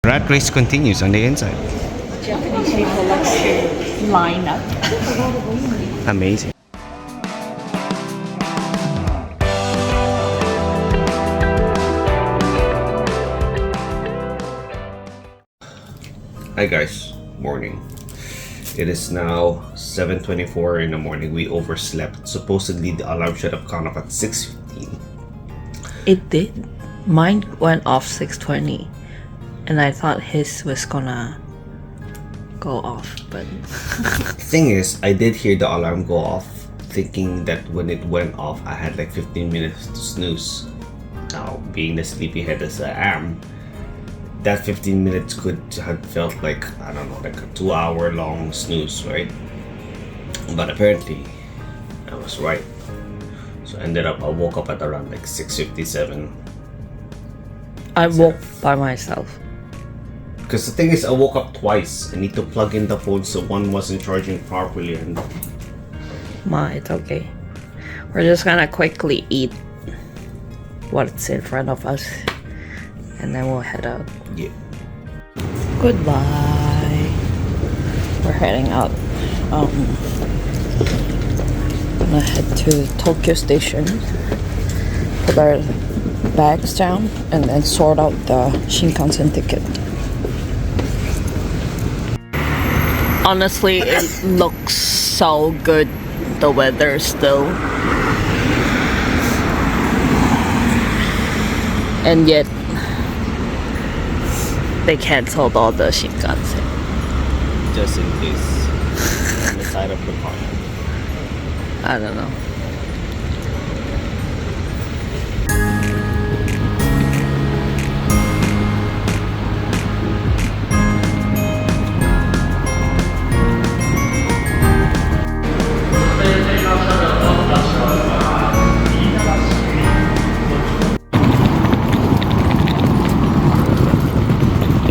Rat race continues on the inside. Japanese people like to line up. Amazing. Hi guys, morning. It is now 7:24 in the morning. We overslept. Supposedly the alarm should have gone off at 6:15. It did. Mine went off 6:20, and I thought his was gonna go off, but Thing is, I did hear the alarm go off, thinking that when it went off, I had like 15 minutes to snooze. Now, being the sleepyhead as I am, that 15 minutes could have felt like, I don't know, like a 2-hour long snooze, right? But apparently, I was right. So I woke up at around like 6:57. I woke by myself. Because the thing is, I woke up twice. I need to plug in the phone so one wasn't charging properly, and It's okay. We're just gonna quickly eat what's in front of us, and then we'll head out. yeah. Goodbye. We're heading out. Gonna head to Tokyo Station, put our bags down, and then sort out the Shinkansen ticket. Honestly, it looks so good. The weather still, and yet they canceled all the Shinkansen. Just in case. On the side of the car. I don't know.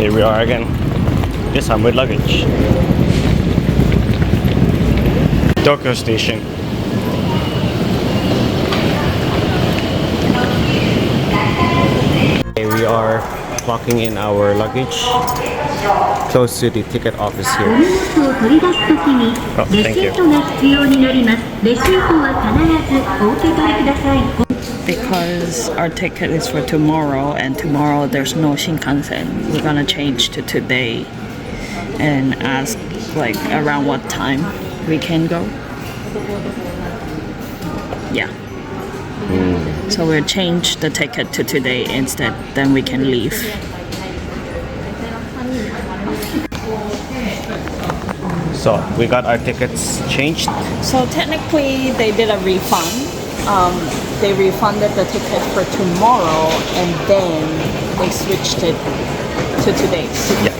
Here we are again. This time with luggage. Tokyo Station. Okay, we are clocking in our luggage close to the ticket office here. Oh, thank you. Because our ticket is for tomorrow, and tomorrow there's no Shinkansen, we're gonna change to today and ask like around what time we can go. Yeah. So we'll change the ticket to today instead, then we can leave. So we got our tickets changed. So technically they did a refund. They refunded the ticket for tomorrow, and then they switched it to today.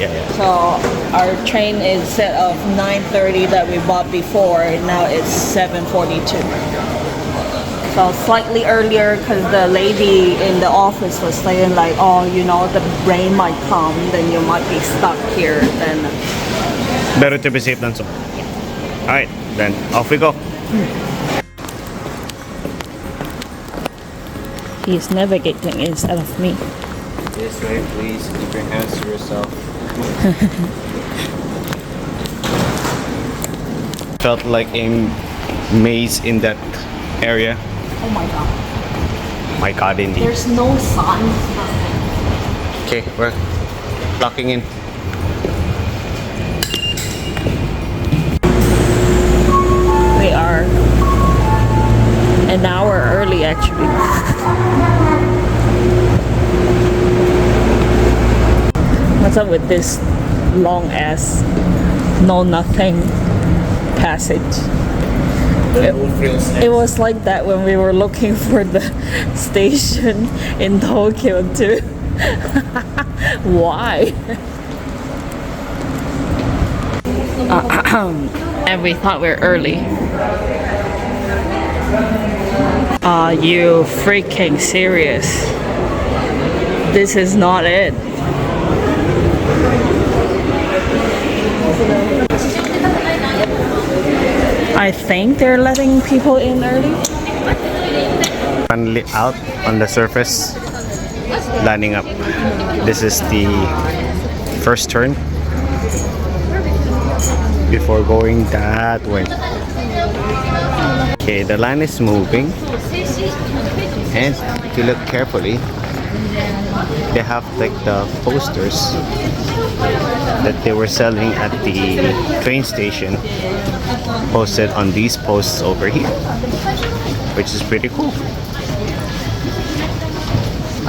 Yeah. So our train is set of 9:30 that we bought before, now it's 7:42. So slightly earlier, because the lady in the office was saying like, oh, you know, the rain might come, then you might be stuck here, then Better to be safe than sorry. Alright, then off we go. he's navigating instead of me. This way, please. Keep your hands to yourself. Felt like a maze in that area. Oh my god. My god, indeed. There's no signs. Okay, we're clocking in. We are an hour early actually. What's up with this long ass no nothing passage? It was like that when we were looking for the station in Tokyo too. Why? And we thought we were early. Are you freaking serious? This is not it. I think they're letting people in early. Finally out on the surface, lining up. This is the first turn before going that way. Okay, the line is moving, and if you look carefully, they have like the posters that they were selling at the train station posted on these posts over here, which is pretty cool.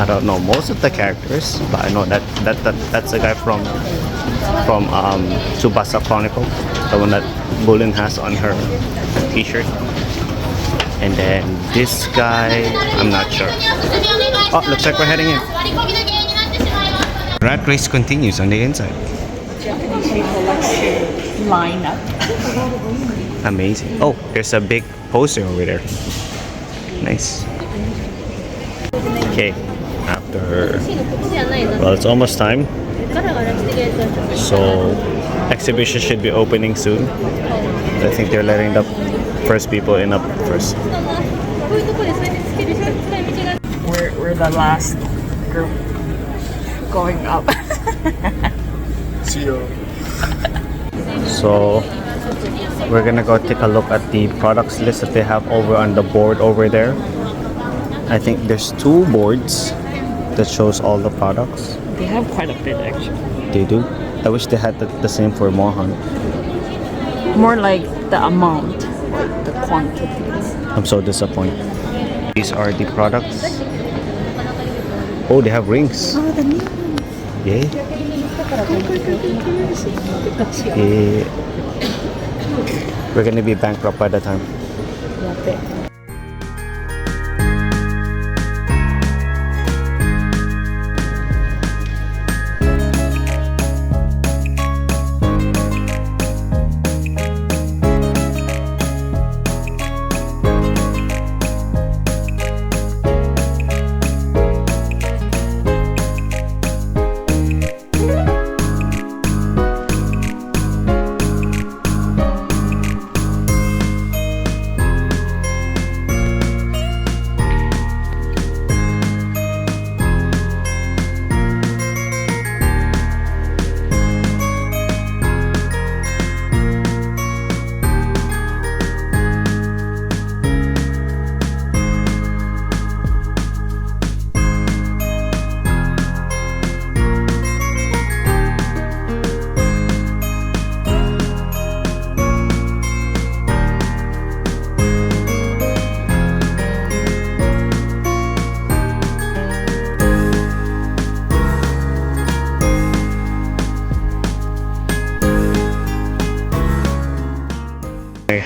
I don't know most of the characters, but I know that's a guy from Tsubasa Chronicle, the one that Bulin has on her t-shirt. And then this guy, I'm not sure. Oh, looks like we're heading in. Rat race continues on the inside. Japanese people like to line up. Amazing. Oh, there's a big poster over there. Nice. Okay, after, well, it's almost time. So, exhibition should be opening soon. I think they're letting the first people in up first. We're the last group going up. See you. So we're gonna go take a look at the products list that they have over on the board over there. I think there's 2 boards that shows all the products. They have quite a bit actually. They do. I wish they had the same for Mohan. More like the amount or the quantity. I'm so disappointed. These are the products. Oh, they have rings. Oh, the new. Yeah. Yeah. We're gonna be bankrupt by the time.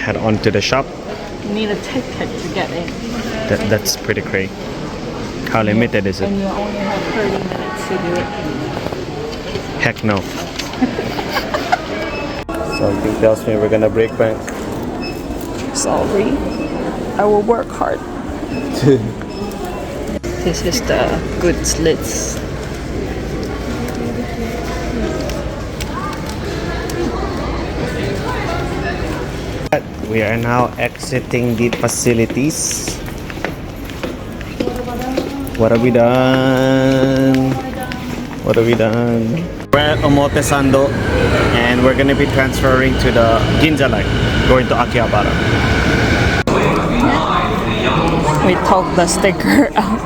Head on to the shop. You need a ticket to get in. That's pretty great. How limited is it? And you only have 30 minutes to do it. Heck no. Something tells me we're gonna break bank. Sorry. I will work hard. This is the goods list. We are now exiting the facilities. What have we done? What have we done? We're at Omotesando and we're gonna be transferring to the Ginza line, going to Akihabara. We took the sticker out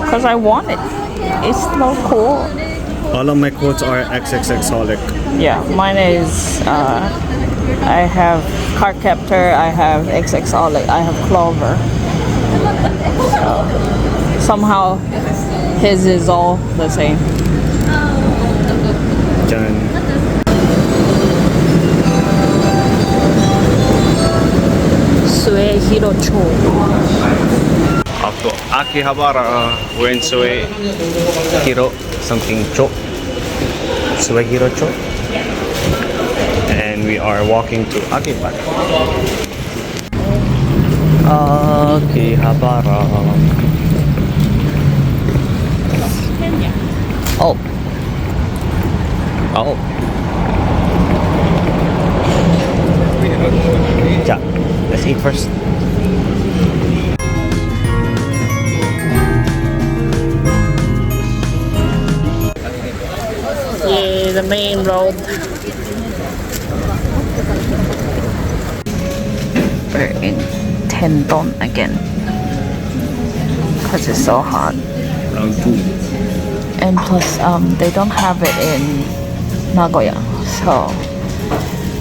because I want it. It's so cool. All of my quotes are XXXholic. Yeah, mine is I have Card Captor, I have XXholic, I have Clover. Somehow his is all the same. Done. Sue Hirocho. Off to Akihabara. We're in Sue Hiro something Cho. Sue Hiro Cho. And we are walking to Akihabara. Akihabara. Oh. Oh. Yeah. Let's eat first. Yeah, the main road. We're in Tendon again because it's so hot. Round 2. And plus, they don't have it in Nagoya, so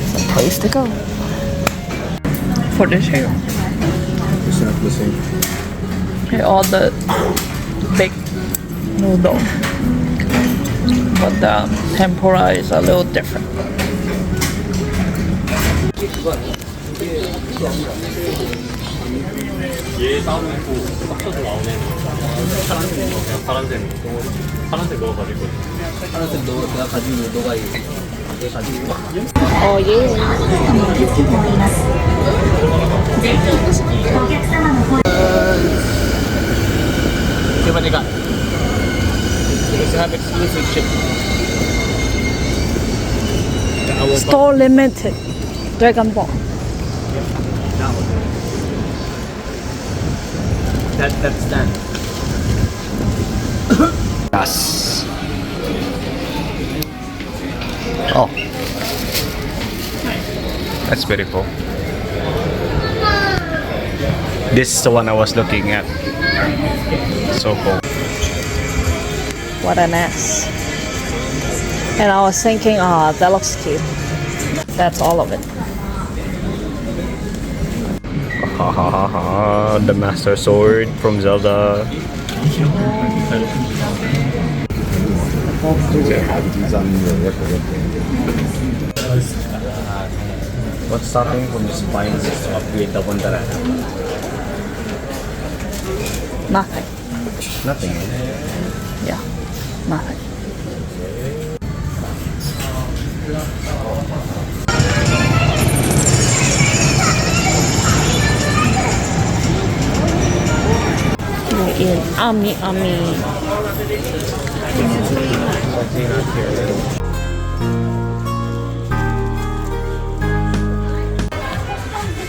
it's a place to go for this here. It's not the same. Okay, all the big noodle, but the tempura is a little different. 얘 싸움고 섞어서 나오네. 파란색 넣어. 그냥 파란색 넣어가지고. 파란색 내가 가지고 너가 얘 가지고 Oh yeah. See what they got. They have exclusive ship. Store limited. Dragon Ball. That's that. Yes. Oh. That's beautiful. This is the one I was looking at. So cool. What an ass. And I was thinking, that looks cute. That's all of it. The Master Sword from Zelda. What's stopping from the spines is to upgrade the one that I have? Nothing. Nothing. Yeah, nothing. We're in Ami.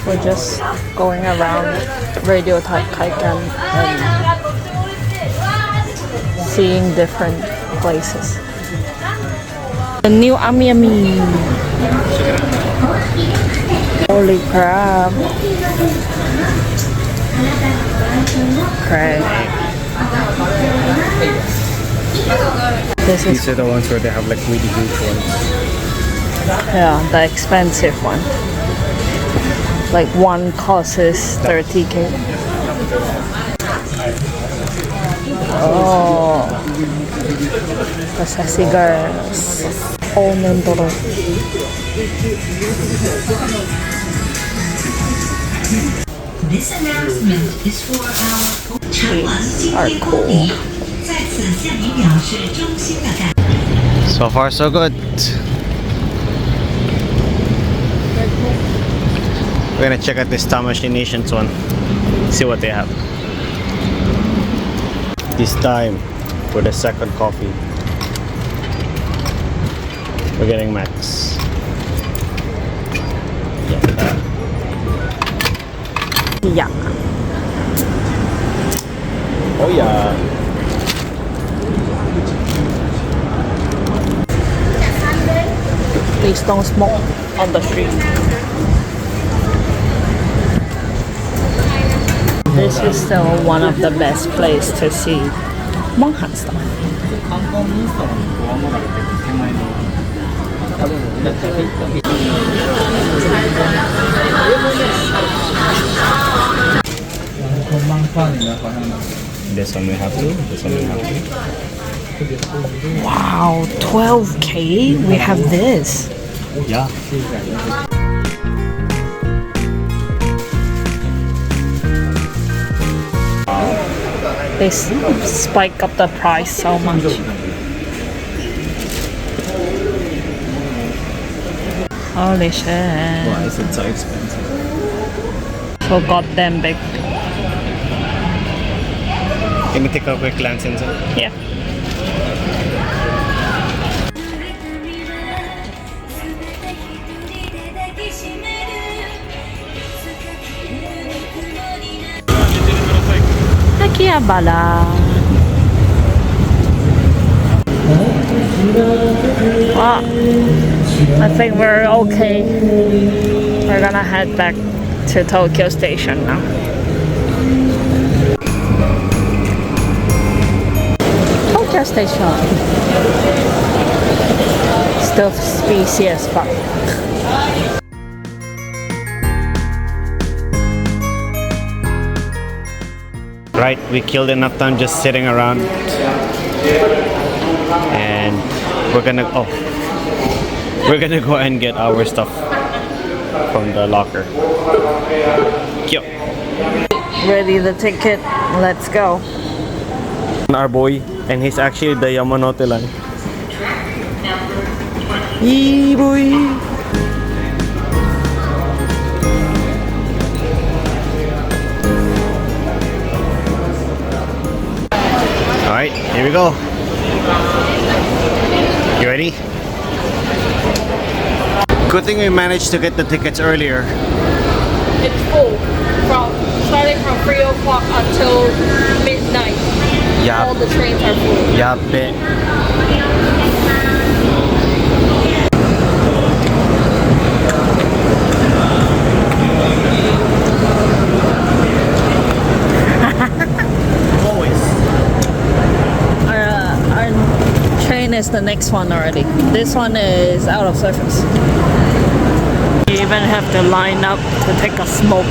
We're just going around Radio Kaikan and seeing different places. The new Ami. Holy crap. Crap. This is, These are the ones where they have like really huge ones. yeah, the expensive one. Like one costs 30k. Oh, the sassy girls. Oh, Nendoro. This announcement is for our These are cool. 在此向你表示衷心的感。 So far, so good. We're gonna check out this Tamashii Nations one. See what they have. This time for the second coffee. We're getting Max. Yeah. Oh yeah. Please don't smoke on the street. This is still one of the best places to see Monghan stuff. This one we have to. This one we have to. Wow, 12k? We have this. Yeah. They spike up the price so much. Holy shit. Why is it so expensive? So goddamn big. Can we take a quick glance inside? Yeah. Akihabara. Well, I think we're okay. We're gonna head back to Tokyo Station now. Tokyo Station. Still spacey as fuck. Right, we killed enough time just sitting around, and we're gonna go and get our stuff from the locker. Yo. Ready the ticket? Let's go. Our boy, and he's actually the Yamanote line. Yee boy. Alright, here we go. You ready? Good thing we managed to get the tickets earlier. It's full. Starting from 3 o'clock until midnight. Yeah. All the trains are full. Yeah, bet. Our train is the next one already. This one is out of service. You even have to line up to take a smoke.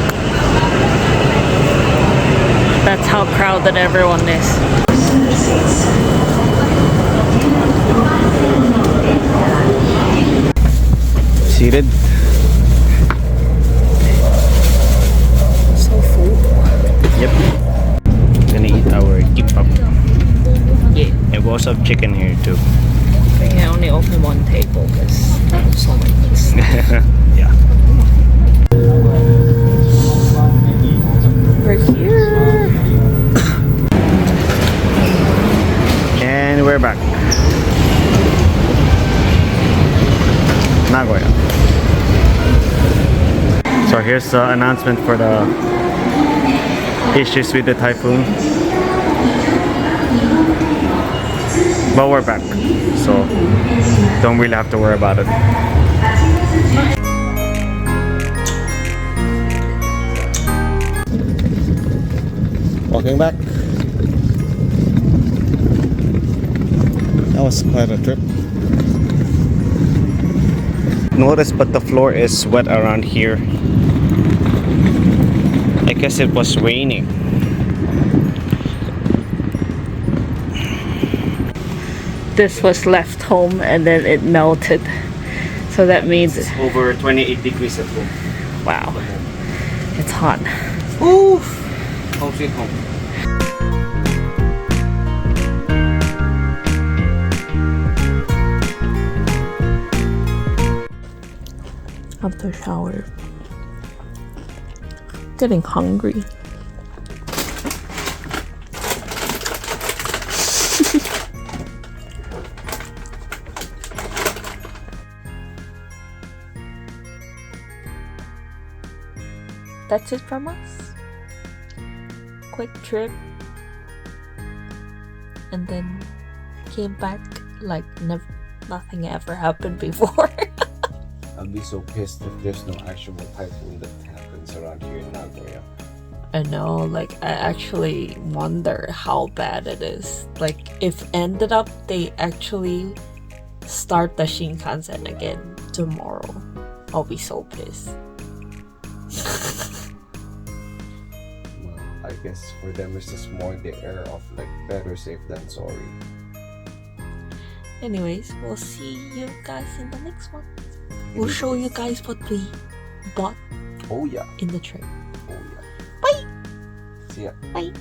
That's how crowded everyone is. Seated. So full. Yep. Gonna eat our kimbap. Yeah. And we also have chicken here too. We can only open one table because there's so many. Yeah. We're here. And we're back. Nagoya. So here's the announcement for the issues with the Typhoon. But we're back, so don't really have to worry about it. Walking back. That was quite a trip. Notice, but the floor is wet around here. I guess it was raining. This was left home and then it melted. So that means It's over 28 degrees at home. wow. It's hot. Ooh! Home sweet home. After shower. Getting hungry. That's it from us. Quick trip. And then came back like nothing ever happened before. I'll be so pissed if there's no actual typhoon that happens around here in Nagoya. I know, like I actually wonder how bad it is. Like if ended up they actually start the Shinkansen again tomorrow, I'll be so pissed. Well, I guess for them it's just more the air of like better safe than sorry. Anyways, we'll see you guys in the next one. We'll show you guys what we bought Oh yeah. in the trip. Oh yeah. Bye! See ya. Bye!